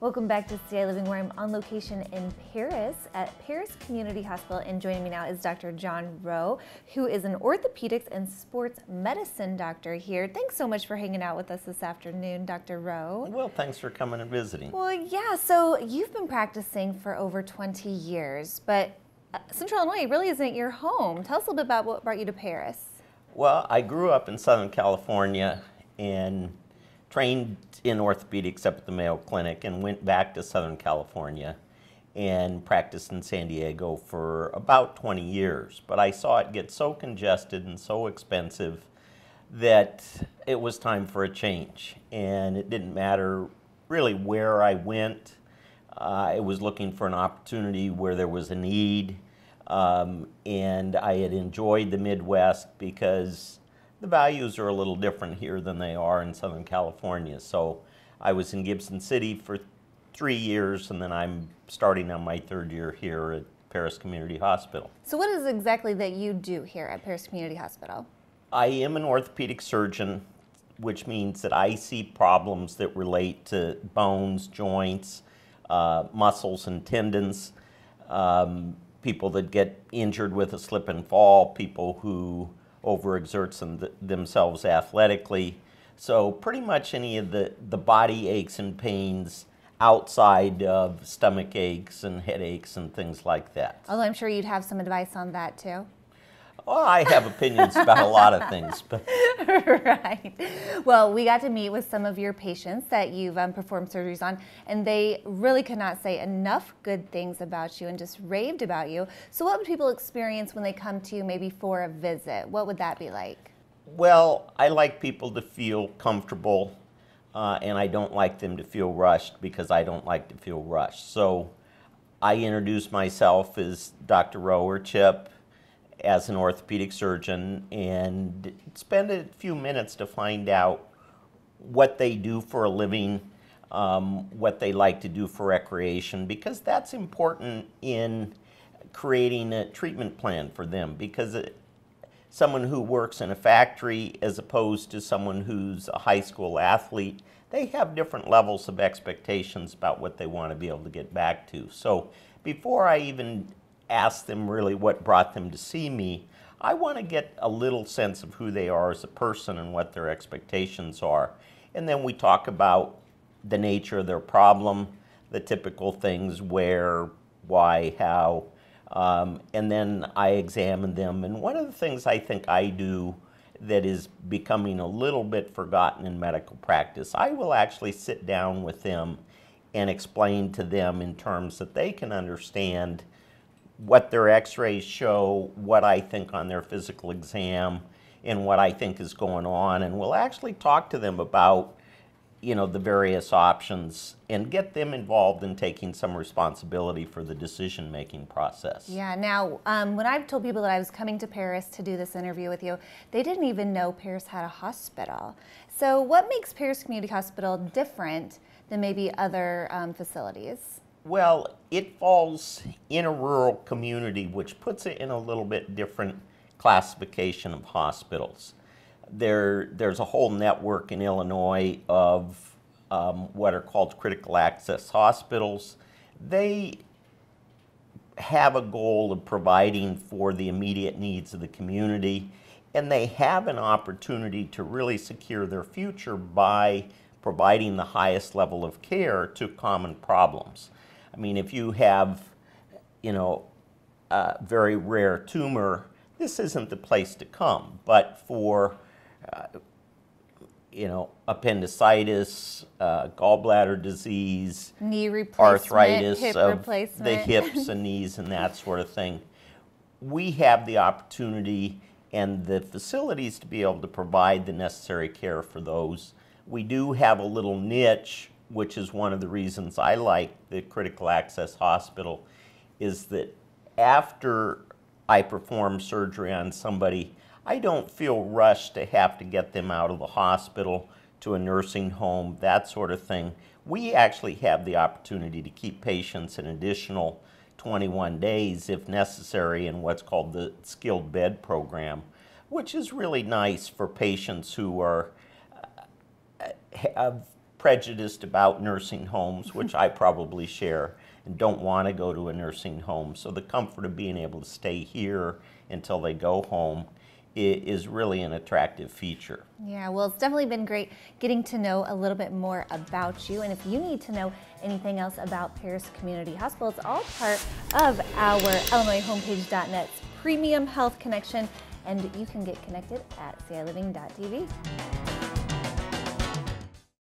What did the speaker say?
Welcome back to CI Living, where I'm on location in Paris at Paris Community Hospital, and joining me now is Dr. John Rowe, who is an orthopedics and sports medicine doctor here. Thanks so much for hanging out with us this afternoon, Dr. Rowe. Well, thanks for coming and visiting. Well, yeah, so you've been practicing for over 20 years, but Central Illinois really isn't your home. Tell us a little bit about what brought you to Paris. Well, I grew up in Southern California and trained in orthopedics up at the Mayo Clinic and went back to Southern California and practiced in San Diego for about 20 years. But I saw it get so congested and so expensive that it was time for a change. And it didn't matter really where I went. I was looking for an opportunity where there was a need. And I had enjoyed the Midwest because the values are a little different here than they are in Southern California. So I was in Gibson City for 3 years, and then I'm starting on my third year here at Paris Community Hospital. So what is it exactly that you do here at Paris Community Hospital? I am an orthopedic surgeon, which means that I see problems that relate to bones, joints, muscles and tendons, people that get injured with a slip and fall, people who overexert themselves athletically. So pretty much any of the body aches and pains outside of stomach aches and headaches and things like that. Although I'm sure you'd have some advice on that too. Well, I have opinions about a lot of things. But Right. Well, we got to meet with some of your patients that you've performed surgeries on, and they really could not say enough good things about you and just raved about you. So what would people experience when they come to you maybe for a visit? What would that be like? Well, I like people to feel comfortable, and I don't like them to feel rushed because I don't like to feel rushed. So I introduce myself as Dr. Rowe or Chip, as an orthopedic surgeon, and spend a few minutes to find out what they do for a living, what they like to do for recreation, because that's important in creating a treatment plan for them. Because someone who works in a factory as opposed to someone who's a high school athlete, they have different levels of expectations about what they want to be able to get back to. So before I even ask them really what brought them to see me, I want to get a little sense of who they are as a person and what their expectations are. And then we talk about the nature of their problem, the typical things, where, why, how, and then I examine them. And one of the things I think I do that is becoming a little bit forgotten in medical practice, I will actually sit down with them and explain to them in terms that they can understand what their x-rays show, what I think on their physical exam, and what I think is going on. And we'll actually talk to them about, the various options and get them involved in taking some responsibility for the decision-making process. Yeah, now, when I've told people that I was coming to Paris to do this interview with you, they didn't even know Paris had a hospital. So what makes Paris Community Hospital different than maybe other facilities? Well, it falls in a rural community, which puts it in a little bit different classification of hospitals. There's a whole network in Illinois of what are called critical access hospitals. They have a goal of providing for the immediate needs of the community, and they have an opportunity to really secure their future by providing the highest level of care to common problems. I mean, if you have, a very rare tumor, this isn't the place to come. But for, appendicitis, gallbladder disease, knee replacement, arthritis hip of replacement, the hips and knees and that sort of thing, we have the opportunity and the facilities to be able to provide the necessary care for those. We do have a little niche, which is one of the reasons I like the critical access hospital, is that after I perform surgery on somebody, I don't feel rushed to have to get them out of the hospital to a nursing home, that sort of thing. We actually have the opportunity to keep patients an additional 21 days if necessary in what's called the skilled bed program, which is really nice for patients who have prejudiced about nursing homes, which I probably share, and don't want to go to a nursing home. So the comfort of being able to stay here until they go home is really an attractive feature. Yeah, well, it's definitely been great getting to know a little bit more about you. And if you need to know anything else about Paris Community Hospital, it's all part of our IllinoisHomepage.net's Premium Health Connection, and you can get connected at CILiving.tv.